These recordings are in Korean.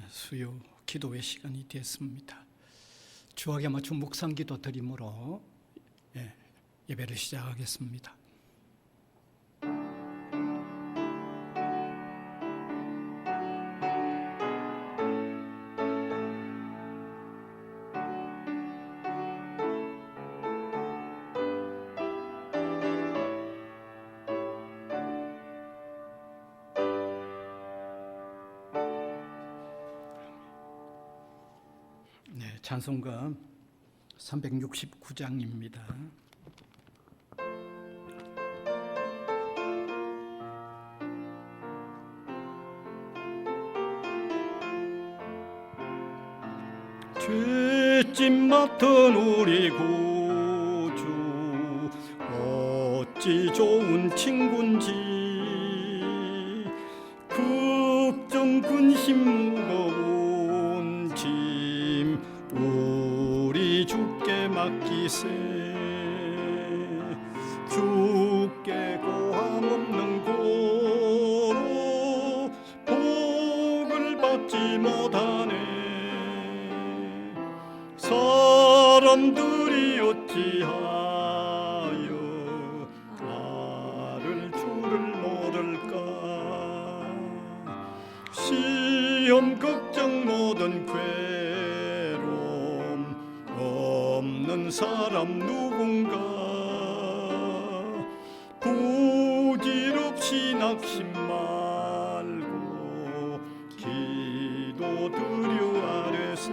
수요 기도의 시간이 됐습니다. 주하게 맞춘 묵상기도 드림으로 예배를 시작하겠습니다. 찬송가 369장입니다. 죄짐 맡은 우리 구주 어찌 좋은 친구인지 걱정 근심 무거운 짐 우리 주께 맡기세. 주께 고함 없는 고로 복을 받지 못하네. 사람들이 어찌하여 나를 주를 모를까. 시험 걱정 모든 없는 사람 누군가. 부질없이 낙심 말고 기도드려 아뢰세.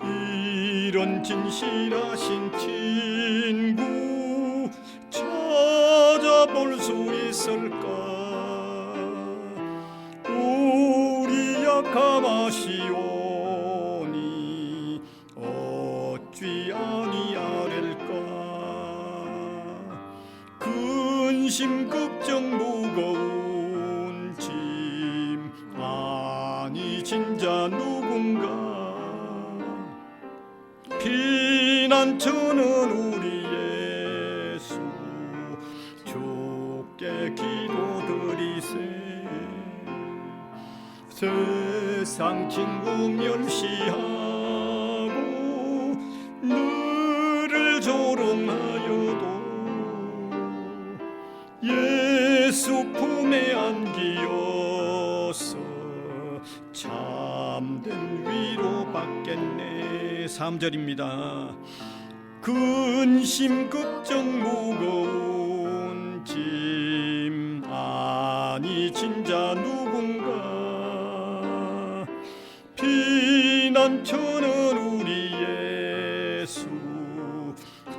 이런 진실하신 친구 찾아볼 수 있을까. 우리 약함 아시오 근심 걱정 무거운 짐 아니 진짜 누군가. 피난처는 우리 예수 주께 기도드리세. 세상 친구 멸시하고 너를 조롱하여도 예수 품에 안기어서 참된 위로 받겠네. 3절입니다. 근심 걱정 무거운 짐 아니 진짜 누군가. 피난처는 우리 예수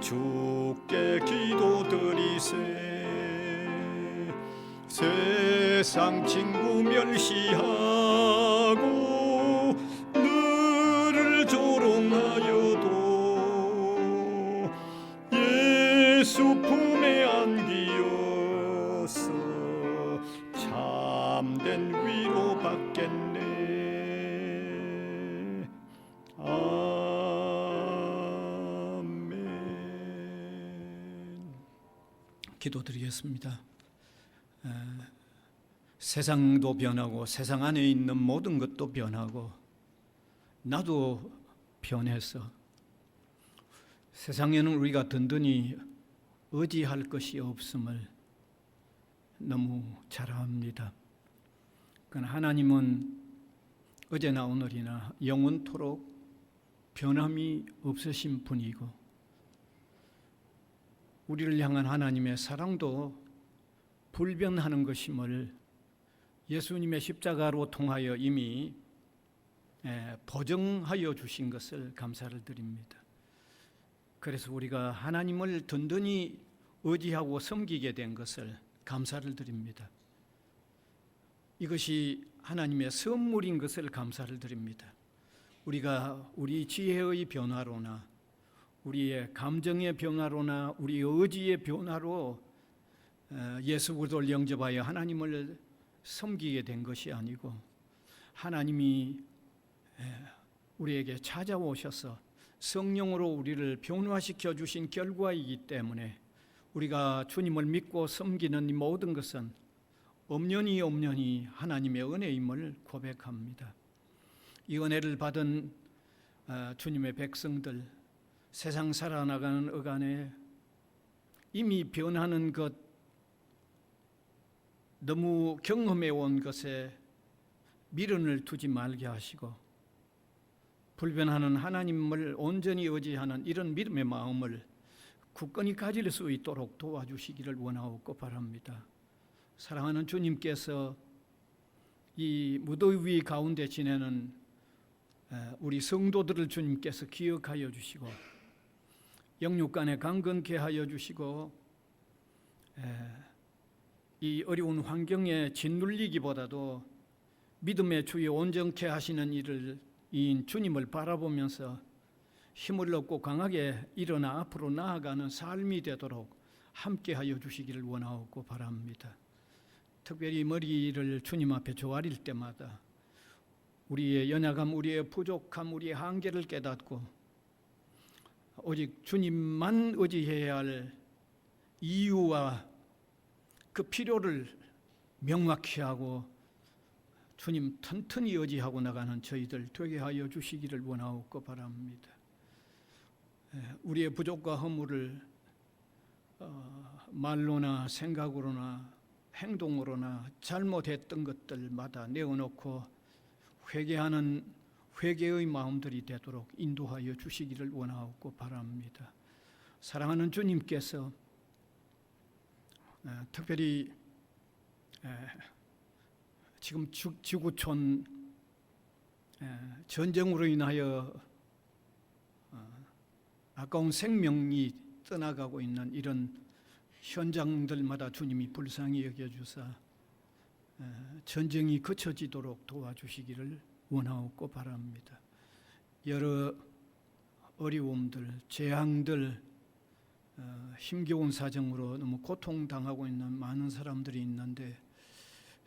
주께 기도드리세. 세상 친구 멸시하고 너를 조롱하여도 예수 품에 안기어서 참된 위로 받겠네. 아멘. 기도드리겠습니다. 세상도 변하고 세상 안에 있는 모든 것도 변하고 나도 변해서 세상에는 우리가 든든히 의지할 것이 없음을 너무 잘 압니다. 그러나 하나님은 어제나 오늘이나 영원토록 변함이 없으신 분이고 우리를 향한 하나님의 사랑도 불변하는 것임을 예수님의 십자가로 통하여 이미 보증하여 주신 것을 감사를 드립니다. 그래서 우리가 하나님을 든든히 의지하고 섬기게 된 것을 감사를 드립니다. 이것이 하나님의 선물인 것을 감사를 드립니다. 우리가 우리 지혜의 변화로나 우리의 감정의 변화로나 우리 의지의 변화로 예수 그리스도를 영접하여 하나님을 섬기게 된 것이 아니고 하나님이 우리에게 찾아오셔서 성령으로 우리를 변화시켜 주신 결과이기 때문에 우리가 주님을 믿고 섬기는 이 모든 것은 엄연히 하나님의 은혜임을 고백합니다. 이 은혜를 받은 주님의 백성들, 세상 살아나가는 어간에 이미 변하는 것, 너무 경험해 온 것에 미련을 두지 말게 하시고 불변하는 하나님을 온전히 의지하는 이런 믿음의 마음을 굳건히 가질 수 있도록 도와주시기를 원하옵고 바랍니다. 사랑하는 주님께서 이 무더위 가운데 지내는 우리 성도들을 주님께서 기억하여 주시고 영육간에 강건케 하여 주시고 이 어려운 환경에 짓눌리기보다도 믿음의 주에 온전케 하시는 이인 주님을 바라보면서 힘을 얻고 강하게 일어나 앞으로 나아가는 삶이 되도록 함께하여 주시기를 원하옵고 바랍니다. 특별히 머리를 주님 앞에 조아릴 때마다 우리의 연약함, 우리의 부족함, 우리의 한계를 깨닫고 오직 주님만 의지해야 할 이유와 그 필요를 명확히 하고 주님 튼튼히 의지하고 나가는 저희들 되게 하여 주시기를 원하옵고 바랍니다. 우리의 부족과 허물을 말로나 생각으로나 행동으로나 잘못했던 것들마다 내어놓고 회개하는 회개의 마음들이 되도록 인도하여 주시기를 원하옵고 바랍니다. 사랑하는 주님께서 특별히 지금 지구촌 전쟁으로 인하여 아까운 생명이 떠나가고 있는 이런 현장들마다 주님이 불쌍히 여겨주사 전쟁이 그쳐지도록 도와주시기를 원하옵고 바랍니다. 여러 어려움들, 재앙들, 힘겨운 사정으로 너무 고통당하고 있는 많은 사람들이 있는데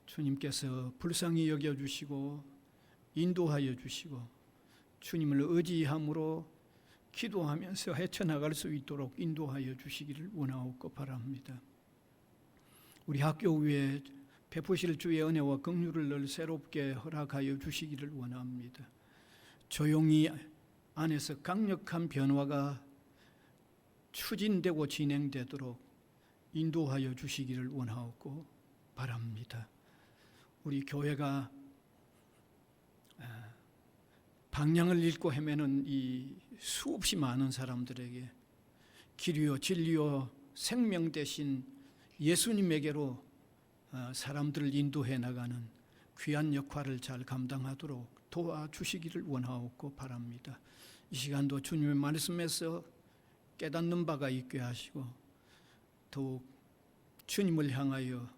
주님께서 불쌍히 여겨주시고 인도하여 주시고 주님을 의지함으로 기도하면서 헤쳐나갈 수 있도록 인도하여 주시기를 원하옵고 바랍니다. 우리 학교 위에 베푸실 주의 은혜와 긍휼을 늘 새롭게 허락하여 주시기를 원합니다. 조용히 안에서 강력한 변화가 추진되고 진행되도록 인도하여 주시기를 원하옵고 바랍니다. 우리 교회가 방향을 잃고 헤매는 이 수없이 많은 사람들에게 길이요 진리요 생명 되신 예수님에게로 사람들을 인도해 나가는 귀한 역할을 잘 감당하도록 도와주시기를 원하옵고 바랍니다. 이 시간도 주님의 말씀에서 깨닫는 바가 있게 하시고 더욱 주님을 향하여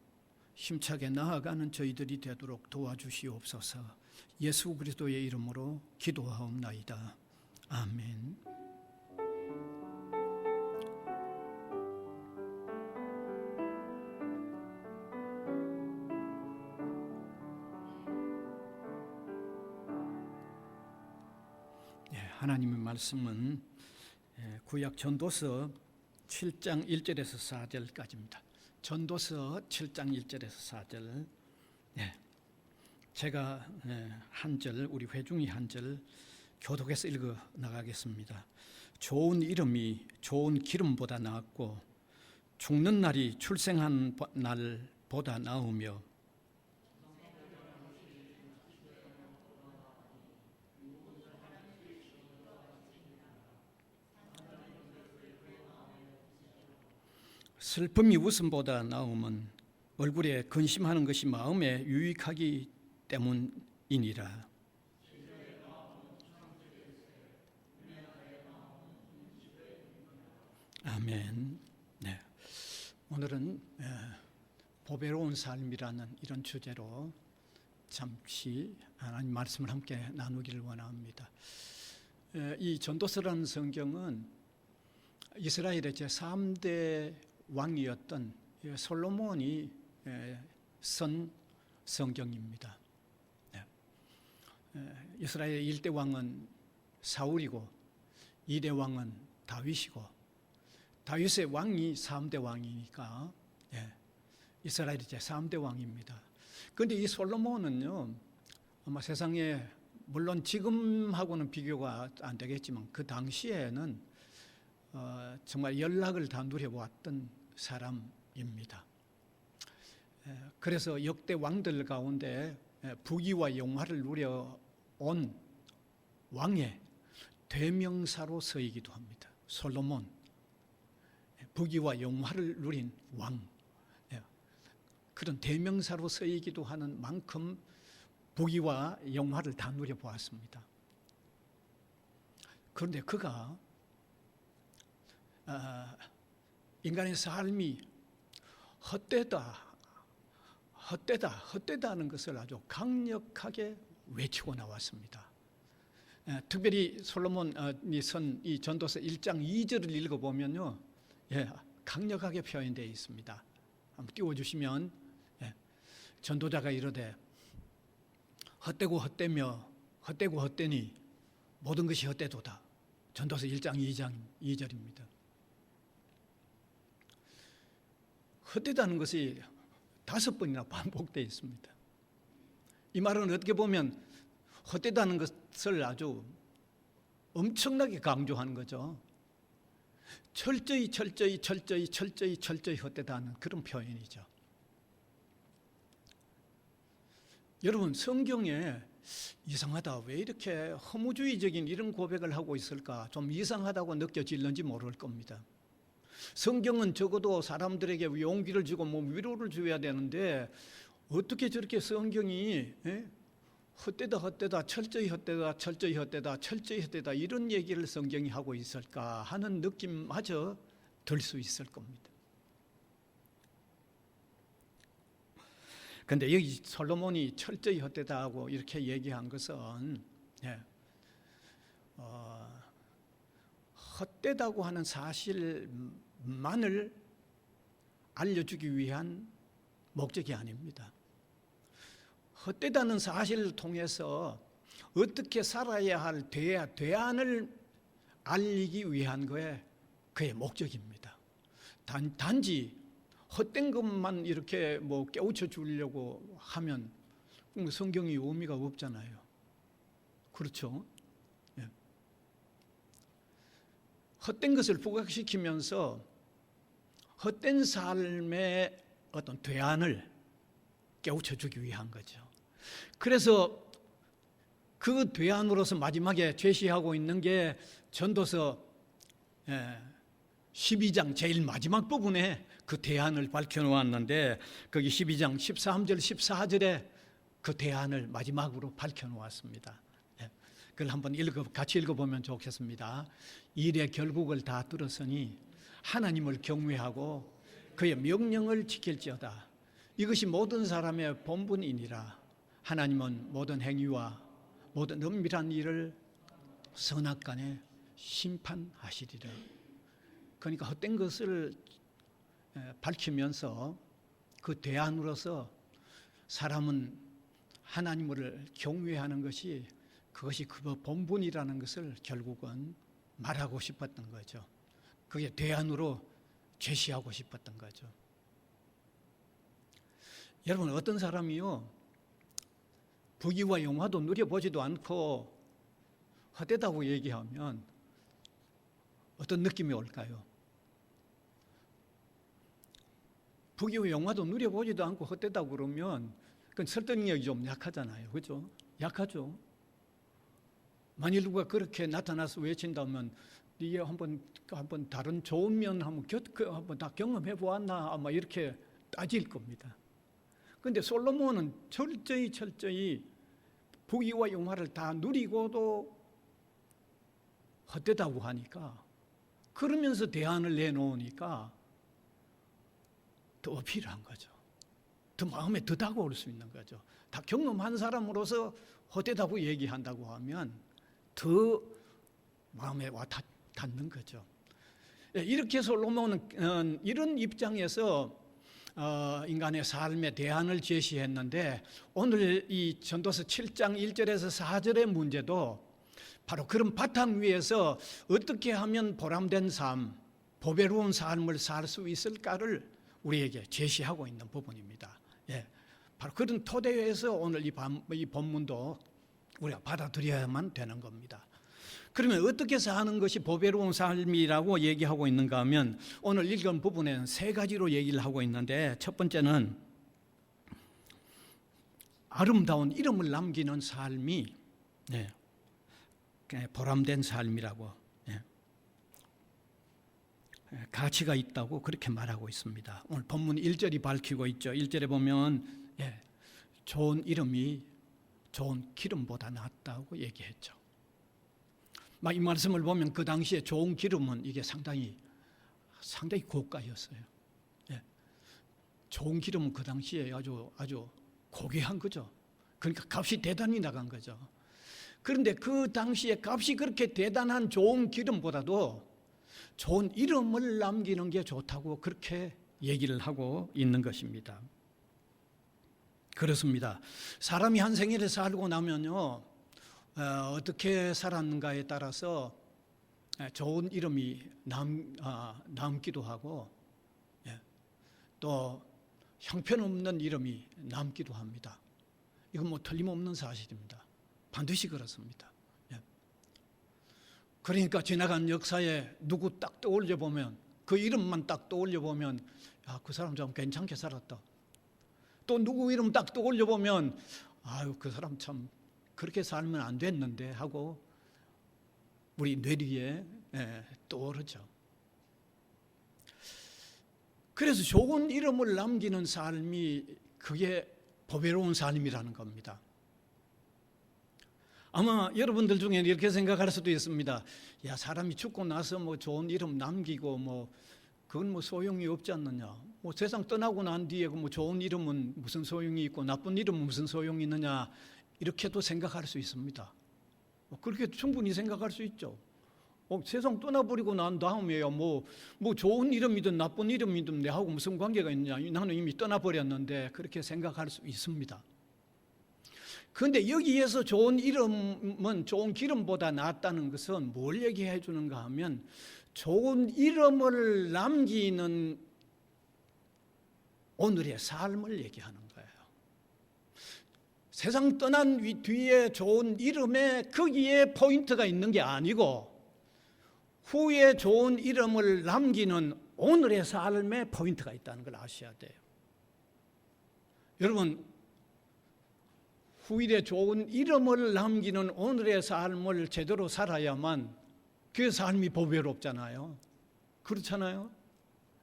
힘차게 나아가는 저희들이 되도록 도와주시옵소서. 예수 그리스도의 이름으로 기도하옵나이다. 아멘. 하나님의 말씀은 구약 전도서 7장 1절에서 4절까지입니다. 전도서 7장 1절에서 4절. 제가 한 절, 우리 회중이 한 절 교독해서 읽어 나가겠습니다. 좋은 이름이 좋은 기름보다 나았고 죽는 날이 출생한 날보다 나으며 슬픔이 웃음보다 나음은 얼굴에 근심하는 것이 마음에 유익하기 때문이니라. 아멘. 네. 오늘은 보배로운 삶이라는 이런 주제로 잠시 하나님 말씀을 함께 나누기를 원합니다. 이 전도서라는 성경은 이스라엘의 제3대 왕이었던 솔로몬이 쓴 성경입니다. 이스라엘의 1대 왕은 사울이고 2대 왕은 다윗이고 다윗의 왕이 3대 왕이니까 이스라엘의 제3대 왕입니다. 그런데 이 솔로몬은요, 아마 세상에 물론 지금하고는 비교가 안 되겠지만 그 당시에는 정말 연락을 다 누려보았던 사람입니다. 그래서 역대 왕들 가운데 부귀와 영화를 누려온 왕의 대명사로 서이기도 합니다. 솔로몬, 부귀와 영화를 누린 왕, 그런 대명사로 서이기도 하는 만큼 부귀와 영화를 다 누려보았습니다. 그런데 그가 인간의 삶이 헛되다는 것을 아주 강력하게 외치고 나왔습니다. 특별히 솔로몬이 쓴 이 전도서 1장 2절을 읽어보면요, 강력하게 표현되어 있습니다. 한번 띄워주시면, 전도자가 이르되 헛되고 헛되며 헛되고 헛되니 모든 것이 헛되도다. 전도서 1장 2절입니다. 헛되다는 것이 5번이나 반복되어 있습니다. 이 말은 어떻게 보면 헛되다는 것을 아주 엄청나게 강조하는 거죠. 철저히 헛되다는 그런 표현이죠. 여러분, 성경에 이상하다, 왜 이렇게 허무주의적인 이런 고백을 하고 있을까, 좀 이상하다고 느껴질는지 모를 겁니다. 성경은 적어도 사람들에게 용기를 주고 위로를 줘야 되는데 어떻게 저렇게 성경이 헛되다, 철저히 헛되다 이런 얘기를 성경이 하고 있을까 하는 느낌마저 들 수 있을 겁니다. 그런데 여기 솔로몬이 철저히 헛되다고 이렇게 얘기한 것은 헛되다고 하는 사실만을 알려주기 위한 목적이 아닙니다. 헛되다는 사실을 통해서 어떻게 살아야 할 대안을 알리기 위한 거에 그의 목적입니다. 단지 헛된 것만 이렇게 깨우쳐 주려고 하면 성경이 의미가 없잖아요. 그렇죠? 헛된 것을 부각시키면서 헛된 삶의 어떤 대안을 깨우쳐 주기 위한 거죠. 그래서 그 대안으로서 마지막에 제시하고 있는 게 전도서 12장 제일 마지막 부분에 그 대안을 밝혀놓았는데, 거기 12장 13절 14절에 그 대안을 마지막으로 밝혀놓았습니다. 그걸 한번 같이 읽어보면 좋겠습니다. 일의 결국을 다 들었으니 하나님을 경외하고 그의 명령을 지킬지어다. 이것이 모든 사람의 본분이니라. 하나님은 모든 행위와 모든 은밀한 일을 선악간에 심판하시리라. 그러니까 헛된 것을 밝히면서 그 대안으로서 사람은 하나님을 경외하는 것이, 그것이 그 본분이라는 것을 결국은 말하고 싶었던 거죠. 그게 대안으로 제시하고 싶었던 거죠. 여러분, 어떤 사람이요, 부귀와 영화도 누려보지도 않고 헛되다고 얘기하면 어떤 느낌이 올까요? 부귀와 영화도 누려보지도 않고 헛되다고 그러면 그건 설득력이 좀 약하잖아요. 그렇죠? 약하죠. 만일 누가 그렇게 나타나서 외친다면 네가 한번 다른 좋은 면 한번 다 경험해 보았나, 아마 이렇게 따질 겁니다. 그런데 솔로몬은 철저히 부귀와 영화를 다 누리고도 헛되다고 하니까, 그러면서 대안을 내놓으니까 더 어필한 거죠. 더 마음에 더 다가올 수 있는 거죠. 다 경험한 사람으로서 헛되다고 얘기한다고 하면 더 마음에 와 닿는 거죠. 이렇게 솔로몬은 이런 입장에서 인간의 삶의 대안을 제시했는데, 오늘 이 전도서 7장 1절에서 4절의 문제도 바로 그런 바탕 위에서 어떻게 하면 보람된 삶, 보배로운 삶을 살 수 있을까를 우리에게 제시하고 있는 부분입니다. 예, 바로 그런 토대에서 오늘 이 본문도 우리가 받아들여야만 되는 겁니다. 그러면 어떻게 사는 것이 보배로운 삶이라고 얘기하고 있는가 하면 오늘 읽은 부분에는 세 가지로 얘기를 하고 있는데, 첫 번째는 아름다운 이름을 남기는 삶이 보람된 삶이라고, 가치가 있다고 그렇게 말하고 있습니다. 오늘 본문 1절이 밝히고 있죠. 1절에 보면 좋은 이름이 좋은 기름보다 낫다고 얘기했죠. 이 말씀을 보면 그 당시에 좋은 기름은 이게 상당히 고가였어요. 좋은 기름은 그 당시에 아주 고귀한 거죠. 그러니까 값이 대단히 나간 거죠. 그런데 그 당시에 값이 그렇게 대단한 좋은 기름보다도 좋은 이름을 남기는 게 좋다고 그렇게 얘기를 하고 있는 것입니다. 그렇습니다. 사람이 한 생일을 살고 나면요, 어떻게 살았는가에 따라서 좋은 이름이 남기도 하고, 또 형편없는 이름이 남기도 합니다. 이건 뭐 틀림없는 사실입니다. 반드시 그렇습니다. 그러니까 지나간 역사에 누구 딱 떠올려 보면, 그 이름만 딱 떠올려 보면, 그 사람 참 괜찮게 살았다. 또 누구 이름 딱 떠올려 보면, 그 사람 참 그렇게 살면 안 됐는데 하고 우리 뇌리에 떠오르죠. 그래서 좋은 이름을 남기는 삶이, 그게 보배로운 삶이라는 겁니다. 아마 여러분들 중에 이렇게 생각할 수도 있습니다. 사람이 죽고 나서 뭐 좋은 이름 남기고 그건 뭐 소용이 없지 않느냐. 세상 떠나고 난 뒤에 뭐 좋은 이름은 무슨 소용이 있고 나쁜 이름은 무슨 소용이 있느냐, 이렇게도 생각할 수 있습니다. 그렇게 충분히 생각할 수 있죠. 세상 떠나버리고 난 다음에야 뭐 좋은 이름이든 나쁜 이름이든 내하고 무슨 관계가 있느냐, 나는 이미 떠나버렸는데, 그렇게 생각할 수 있습니다. 그런데 여기에서 좋은 이름은 좋은 기름보다 낫다는 것은 뭘 얘기해 주는가 하면, 좋은 이름을 남기는 오늘의 삶을 얘기하는 거예요. 세상 떠난 뒤에 좋은 이름에 거기에 포인트가 있는 게 아니고, 후에 좋은 이름을 남기는 오늘의 삶에 포인트가 있다는 걸 아셔야 돼요. 여러분, 후일에 좋은 이름을 남기는 오늘의 삶을 제대로 살아야만 그 삶이 보배롭잖아요. 그렇잖아요.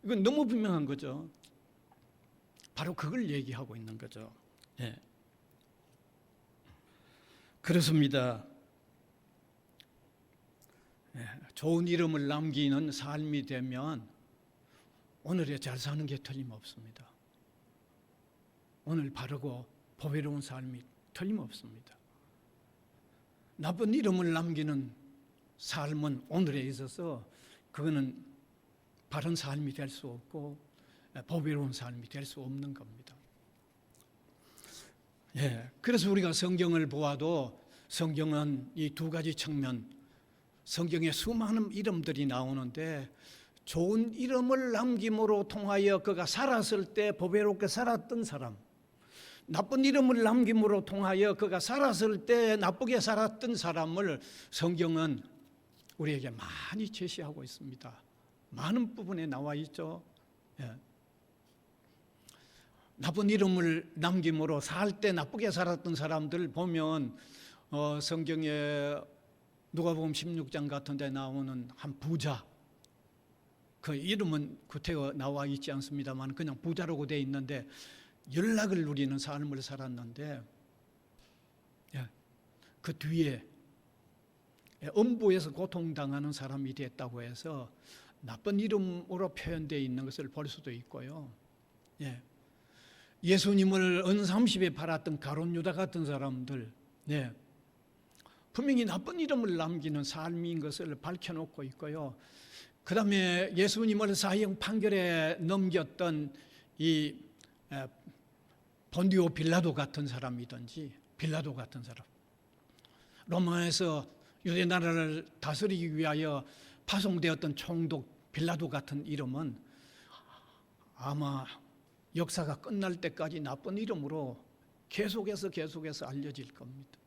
이건 너무 분명한 거죠. 바로 그걸 얘기하고 있는 거죠. 그렇습니다. 좋은 이름을 남기는 삶이 되면 오늘에 잘 사는 게 틀림없습니다. 오늘 바르고 보배로운 삶이 틀림없습니다. 나쁜 이름을 남기는 삶은 오늘에 있어서 그거는 바른 삶이 될 수 없고 보배로운 삶이 될 수 없는 겁니다. 그래서 우리가 성경을 보아도 성경은 이 두 가지 측면, 성경에 수많은 이름들이 나오는데, 좋은 이름을 남김으로 통하여 그가 살았을 때 보배롭게 살았던 사람, 나쁜 이름을 남김으로 통하여 그가 살았을 때 나쁘게 살았던 사람을 성경은 우리에게 많이 제시하고 있습니다. 많은 부분에 나와 있죠. 나쁜 이름을 남김으로 살 때 나쁘게 살았던 사람들 보면 성경에 누가복음 16장 같은 데 나오는 한 부자, 그 이름은 구태여 나와 있지 않습니다만 그냥 부자라고 돼 있는데 연락을 누리는 삶을 살았는데, 그 뒤에 음부에서 고통당하는 사람이 됐다고 해서 나쁜 이름으로 표현되어 있는 것을 볼 수도 있고요. 예수님을 은 30에 팔았던 가룟 유다 같은 사람들, 분명히 나쁜 이름을 남기는 삶인 것을 밝혀놓고 있고요. 그 다음에 예수님을 사형 판결에 넘겼던 이 본디오 빌라도 같은 사람이든지, 빌라도 같은 사람, 로마에서 유대 나라를 다스리기 위하여 파송되었던 총독 빌라도 같은 이름은 아마 역사가 끝날 때까지 나쁜 이름으로 계속해서 알려질 겁니다.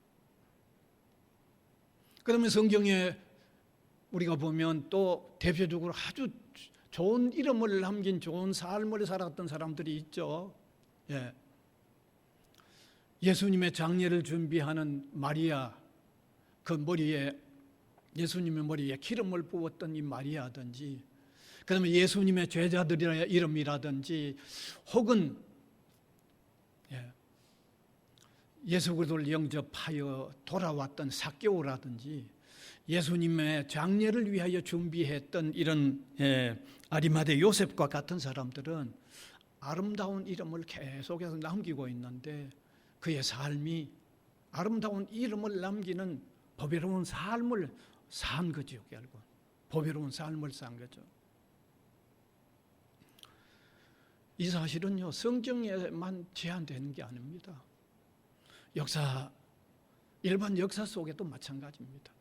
그러면 성경에 우리가 보면 또 대표적으로 아주 좋은 이름을 남긴 좋은 삶을 살았던 사람들이 있죠. 예수님의 장례를 준비하는 마리아, 그 머리에 예수님의 머리에 기름을 부었던 이 마리아든지, 그다음에 예수님의 제자들의 이름이라든지, 혹은 예수 그리스도를 영접하여 돌아왔던 삭개오라든지, 예수님의 장례를 위하여 준비했던 이런 아리마대 요셉과 같은 사람들은 아름다운 이름을 계속해서 남기고 있는데, 그의 삶이 아름다운 이름을 남기는 보배로운 삶을 산 거죠. 결국 보배로운 삶을 산 거죠. 이 사실은요, 성경에만 제한되는 게 아닙니다. 일반 역사 속에도 마찬가지입니다.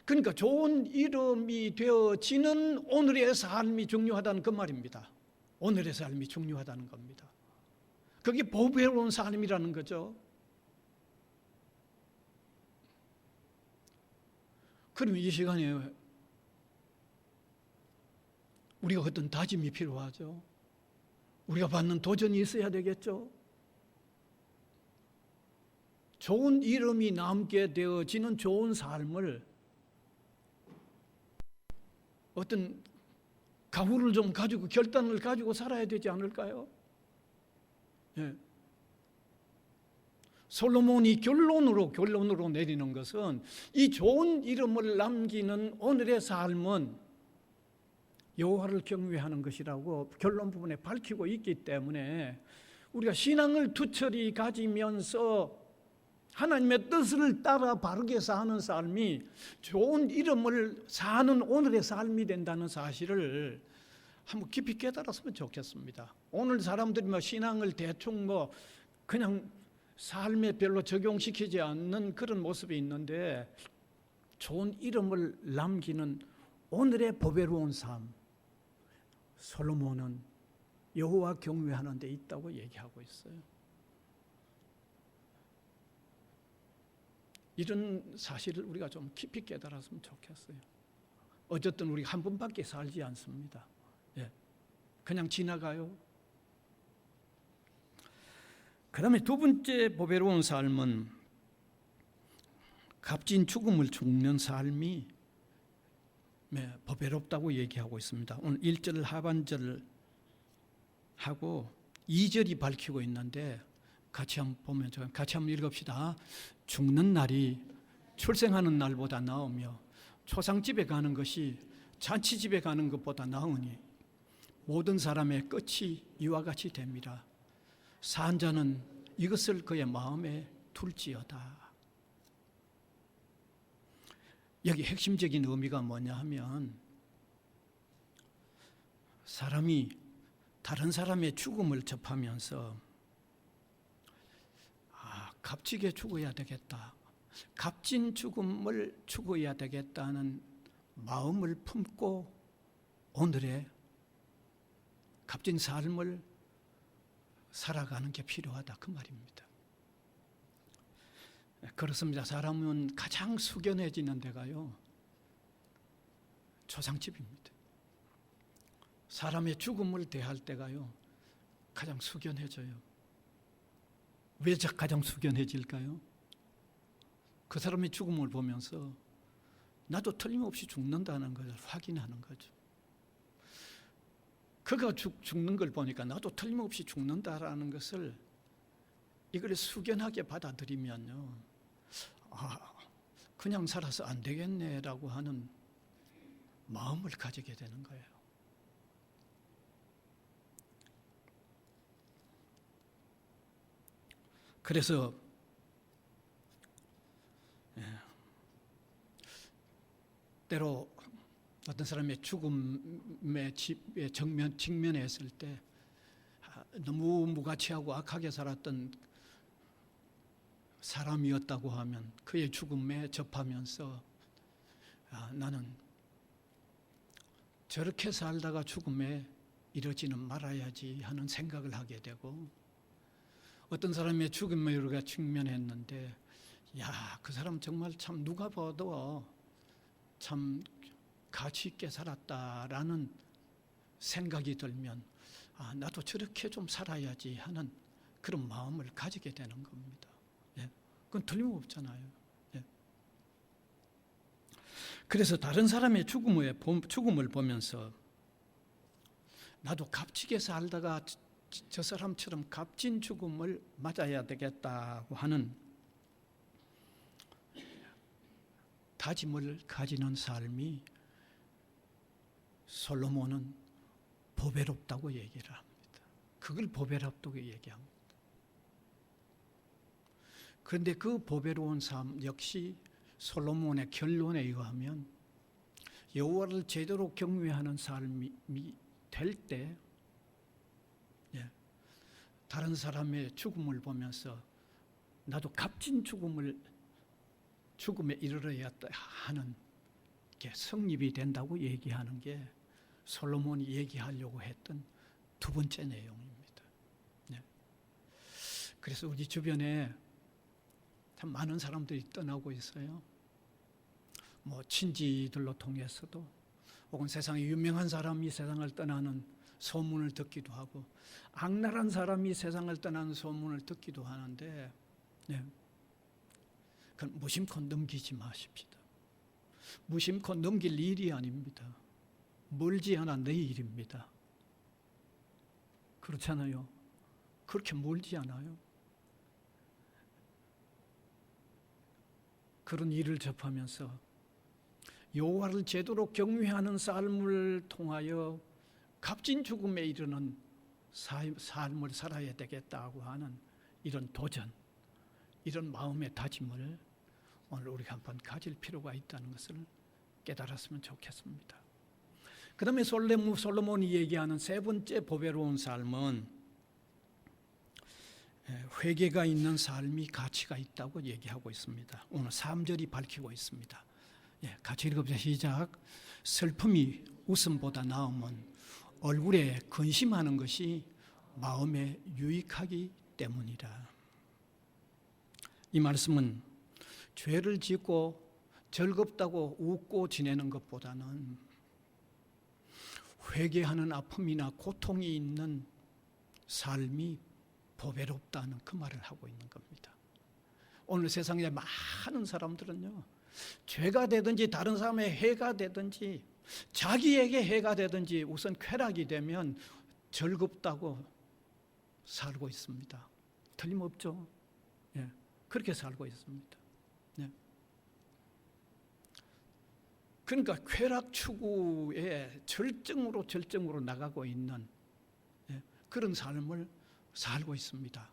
그러니까 좋은 이름이 되어지는 오늘의 삶이 중요하다는 그 말입니다. 오늘의 삶이 중요하다는 겁니다. 그게 보배로운 삶이라는 거죠. 그러면 이 시간에 우리가 어떤 다짐이 필요하죠. 우리가 받는 도전이 있어야 되겠죠. 좋은 이름이 남게 되어지는 좋은 삶을 어떤 각오를 좀 가지고 결단을 가지고 살아야 되지 않을까요? 솔로몬이 결론으로 내리는 것은 이 좋은 이름을 남기는 오늘의 삶은 여호와를 경외하는 것이라고 결론 부분에 밝히고 있기 때문에 우리가 신앙을 투철히 가지면서 하나님의 뜻을 따라 바르게 사는 삶이 좋은 이름을 사는 오늘의 삶이 된다는 사실을 한번 깊이 깨달았으면 좋겠습니다. 오늘 사람들이 신앙을 대충 그냥 삶에 별로 적용시키지 않는 그런 모습이 있는데, 좋은 이름을 남기는 오늘의 보배로운 삶, 솔로몬은 여호와 경외하는 데 있다고 얘기하고 있어요. 이런 사실을 우리가 좀 깊이 깨달았으면 좋겠어요. 어쨌든 우리 한 번밖에 살지 않습니다. 그냥 지나가요. 그 다음에 두 번째 보배로운 삶은 값진 죽음을 죽는 삶이 보배롭다고 얘기하고 있습니다. 오늘 1절 하반절을 하고 2절이 밝히고 있는데 같이 한번 읽읍시다. 죽는 날이 출생하는 날보다 나으며 초상집에 가는 것이 잔치집에 가는 것보다 나으니 모든 사람의 끝이 이와 같이 됩니다. 산 자는 이것을 그의 마음에 둘지어다. 여기 핵심적인 의미가 뭐냐 하면, 사람이 다른 사람의 죽음을 접하면서 값지게 죽어야 되겠다, 값진 죽음을 죽어야 되겠다는 마음을 품고 오늘의 값진 삶을 살아가는 게 필요하다, 그 말입니다. 그렇습니다. 사람은 가장 숙연해지는 데가요, 초상집입니다. 사람의 죽음을 대할 때가요, 가장 숙연해져요. 왜 가장 숙연해질까요? 그 사람의 죽음을 보면서 나도 틀림없이 죽는다는 것을 확인하는 거죠. 그가 죽는 걸 보니까 나도 틀림없이 죽는다라는 것을, 이걸 숙연하게 받아들이면요, 그냥 살아서 안 되겠네라고 하는 마음을 가지게 되는 거예요. 그래서 때로 어떤 사람의 죽음의 직면했을 때 너무 무가치하고 악하게 살았던 사람이었다고 하면 그의 죽음에 접하면서 나는 저렇게 살다가 죽음에 이러지는 말아야지 하는 생각을 하게 되고, 어떤 사람의 죽음을 우리가 직면했는데, 야, 그 사람 정말 참 누가 봐도 참 가치 있게 살았다라는 생각이 들면, 아, 나도 저렇게 좀 살아야지 하는 그런 마음을 가지게 되는 겁니다. 예. 그건 틀림없잖아요. 예. 그래서 다른 사람의 죽음을 보면서 나도 값지게 살다가 저 사람처럼 값진 죽음을 맞아야 되겠다고 하는 다짐을 가지는 삶이 솔로몬은 보배롭다고 얘기를 합니다. 그걸 보배롭다고 얘기합니다. 그런데 그 보배로운 삶 역시 솔로몬의 결론에 의하면 여호와를 제대로 경외하는 삶이 될 때, 다른 사람의 죽음을 보면서 나도 값진 죽음에 이르러야 하는 게 성립이 된다고 얘기하는 게 솔로몬이 얘기하려고 했던 두 번째 내용입니다. 그래서 우리 주변에 참 많은 사람들이 떠나고 있어요. 뭐 친지들로 통해서도, 혹은 세상에 유명한 사람이 세상을 떠나는 소문을 듣기도 하고, 악랄한 사람이 세상을 떠나는 소문을 듣기도 하는데, 그건 무심코 넘기지 마십시다. 무심코 넘길 일이 아닙니다. 멀지 않아 내일입니다. 그렇잖아요. 그렇게 멀지 않아요. 그런 일을 접하면서 여호와를 제대로 경외하는 삶을 통하여 값진 죽음에 이르는 삶을 살아야 되겠다고 하는 이런 도전, 이런 마음의 다짐을 오늘 우리가 한번 가질 필요가 있다는 것을 깨달았으면 좋겠습니다. 그 다음에 솔로몬이 얘기하는 세 번째 보배로운 삶은 회개가 있는 삶이 가치가 있다고 얘기하고 있습니다. 오늘 3절이 밝히고 있습니다. 같이 읽어보자. 시작. 슬픔이 웃음보다 나음은 얼굴에 근심하는 것이 마음에 유익하기 때문이라. 이 말씀은 죄를 짓고 즐겁다고 웃고 지내는 것보다는 회개하는 아픔이나 고통이 있는 삶이 보배롭다는 그 말을 하고 있는 겁니다. 오늘 세상에 많은 사람들은요, 죄가 되든지 다른 사람의 해가 되든지 자기에게 해가 되든지 우선 쾌락이 되면 즐겁다고 살고 있습니다. 틀림없죠. 그렇게 살고 있습니다. 그러니까 쾌락 추구에 절정으로 나가고 있는 그런 삶을 살고 있습니다.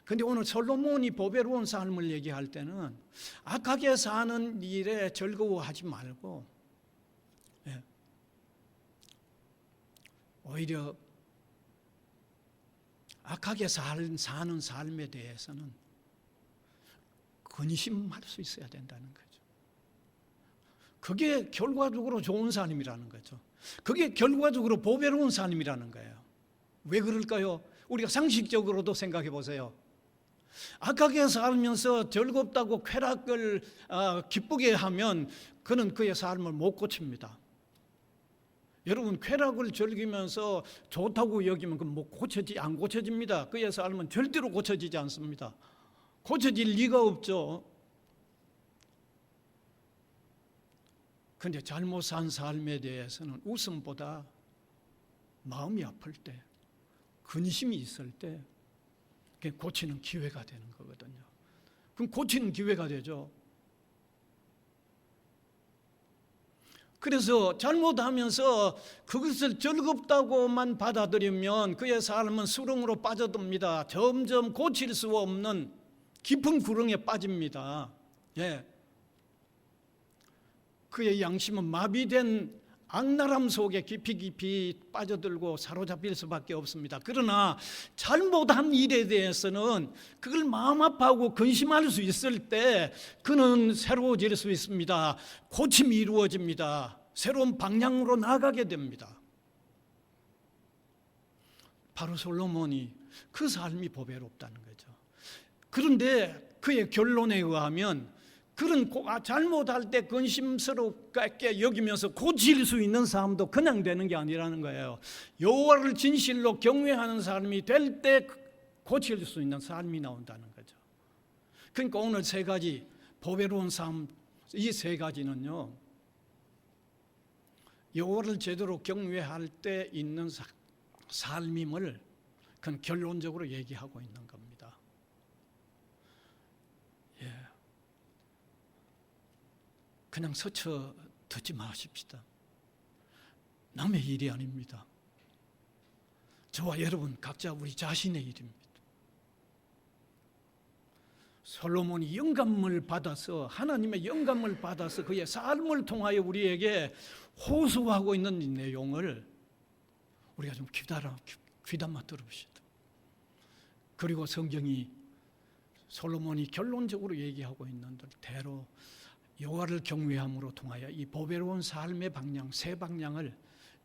그런데 오늘 솔로몬이 보배로운 삶을 얘기할 때는 악하게 사는 일에 즐거워하지 말고 오히려 악하게 사는 삶에 대해서는 근심할 수 있어야 된다는 거죠. 그게 결과적으로 좋은 삶이라는 거죠. 그게 결과적으로 보배로운 삶이라는 거예요. 왜 그럴까요? 우리가 상식적으로도 생각해 보세요. 악하게 살면서 즐겁다고 쾌락을 기쁘게 하면 그는 그의 삶을 못 고칩니다. 여러분, 쾌락을 즐기면서 좋다고 여기면 그 뭐 안 고쳐집니다. 그의 삶은 절대로 고쳐지지 않습니다. 고쳐질 리가 없죠. 그런데 잘못 산 삶에 대해서는 웃음보다 마음이 아플 때, 근심이 있을 때 그게 고치는 기회가 되는 거거든요. 그럼 고치는 기회가 되죠. 그래서 잘못하면서 그것을 즐겁다고만 받아들이면 그의 삶은 수렁으로 빠져듭니다. 점점 고칠 수 없는 깊은 구렁에 빠집니다. 그의 양심은 마비된 악랄함 속에 깊이 빠져들고 사로잡힐 수밖에 없습니다. 그러나 잘못한 일에 대해서는 그걸 마음 아파하고 근심할 수 있을 때 그는 새로워질 수 있습니다. 고침이 이루어집니다. 새로운 방향으로 나아가게 됩니다. 바로 솔로몬이 그 삶이 보배롭다는 거죠. 그런데 그의 결론에 의하면 그런 잘못할 때 근심스럽게 여기면서 고칠 수 있는 삶도 그냥 되는 게 아니라는 거예요. 여호와를 진실로 경외하는 사람이 될 때 고칠 수 있는 삶이 나온다는 거죠. 그러니까 오늘 세 가지 보배로운 삶, 이 세 가지는요, 여호와를 제대로 경외할 때 있는 삶임을 그건 결론적으로 얘기하고 있는 겁니다. 예. 그냥 스쳐 듣지 마십시다. 남의 일이 아닙니다. 저와 여러분 각자 우리 자신의 일입니다. 솔로몬이 영감을 받아서, 하나님의 영감을 받아서 그의 삶을 통하여 우리에게 호소하고 있는 이 내용을 우리가 좀 귀담아 들읍시다. 그리고 성경이 솔로몬이 결론적으로 얘기하고 있는 대로 여호와를 경외함으로 통하여 이 보배로운 삶의 방향, 세 방향을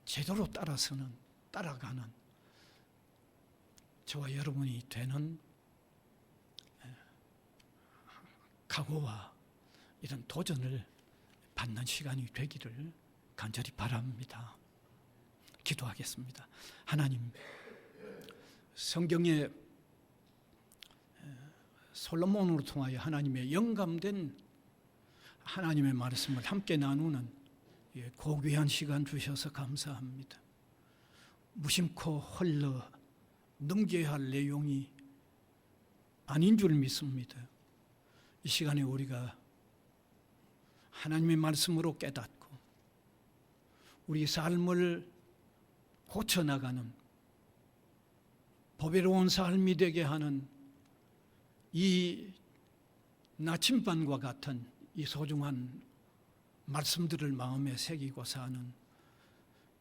제대로 따라가는 저와 여러분이 되는 각오와 이런 도전을 받는 시간이 되기를 간절히 바랍니다. 기도하겠습니다. 하나님, 성경에 솔로몬으로 통하여 하나님의 영감된 하나님의 말씀을 함께 나누는 고귀한 시간 주셔서 감사합니다. 무심코 흘러 넘겨야 할 내용이 아닌 줄 믿습니다. 이 시간에 우리가 하나님의 말씀으로 깨닫고 우리 삶을 고쳐나가는 보배로운 삶이 되게 하는 이 나침반과 같은 이 소중한 말씀들을 마음에 새기고 사는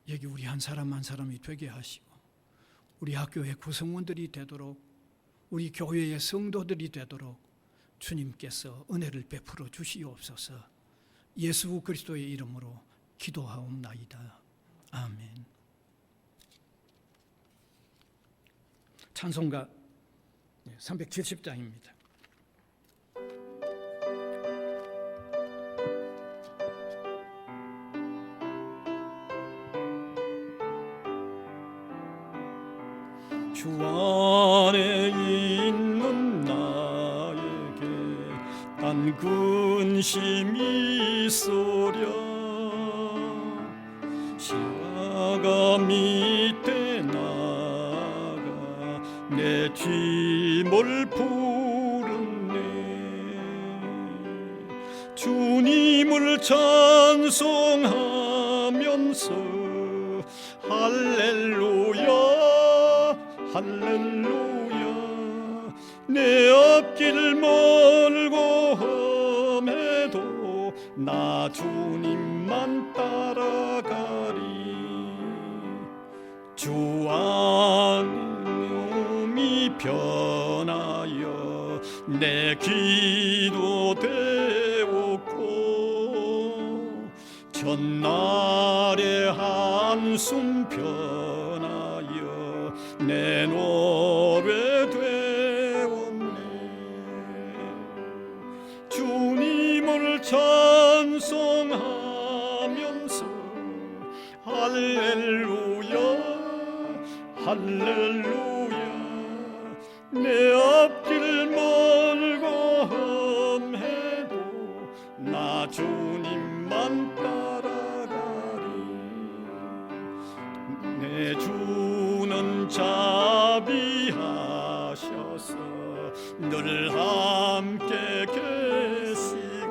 여기 우리 한 사람 한 사람이 되게 하시고 우리 학교의 구성원들이 되도록 우리 교회의 성도들이 되도록 주님께서 은혜를 베풀어 주시옵소서. 예수 그리스도의 이름으로 기도하옵나이다. 아멘. 찬송가 370장입니다. 주 안에 있는 나에게 딴 근심이 있으랴. 시야가 밑에 나가 내 뒷을 부르네. 주님을 찬송하면서 할렐루야 할렐루야. 내 앞길 멀고 험해도 나 주님만 따라가리. 주 안음이 변하여 내 기도 되었고 전날의 한숨 변하여 내 노래 되었네. 주님을 찬송하면서 할렐루야 할렐루야. 내 앞길 멀고 험해도 나 주님만 따라가리. 내 주는 자비하셔서 늘 함께 계시고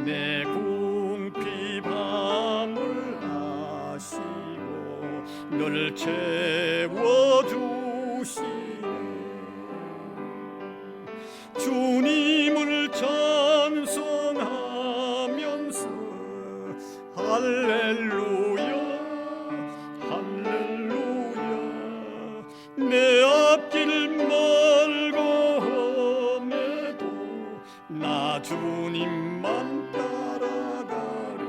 내 궁핍 화물하시고 늘 채워주시네. 주님을 찬송하면서 할렐루야 할렐루야. 내 앞길 멀고 험해도 나 주님만 따라가리.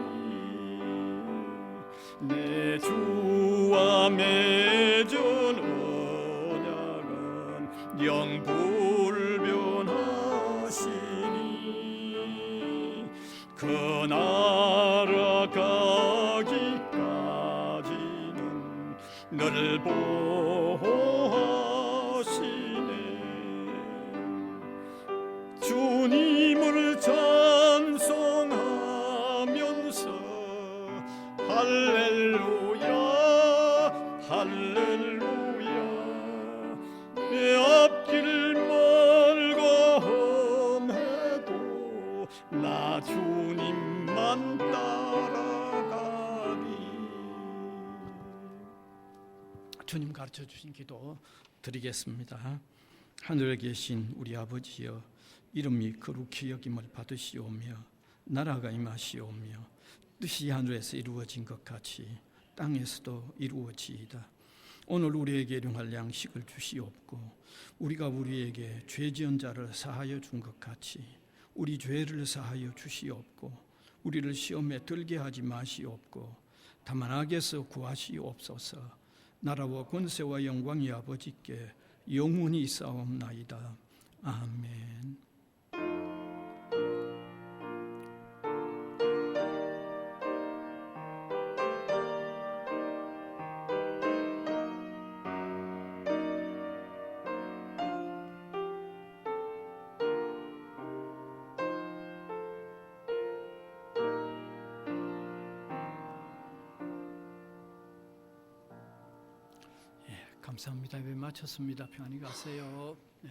내 주와 매 그 나라 가기까지는 늘 보호하시네. 주님을 찬송하면서 할렐루야 할렐루야 내 앞길 멀고 험해도 나 주님만 따라가리. 주님 가르쳐 주신 기도 드리겠습니다. 하늘에 계신 우리 아버지여, 이름이 거룩히 여김을 받으시오며 나라가 임하시오며 뜻이 하늘에서 이루어진 것 같이 땅에서도 이루어지이다. 오늘 우리에게 일용할 양식을 주시옵고 우리가 우리에게 죄 지은 자를 사하여 준 것 같이 우리 죄를 사하여 주시옵고 우리를 시험에 들게 하지 마시옵고 다만 악에서 구하시옵소서. 나라와 권세와 영광이 아버지께 영원히 있사옵나이다. 아멘. 감사합니다. 예배 마쳤습니다. 평안히 가세요. 네.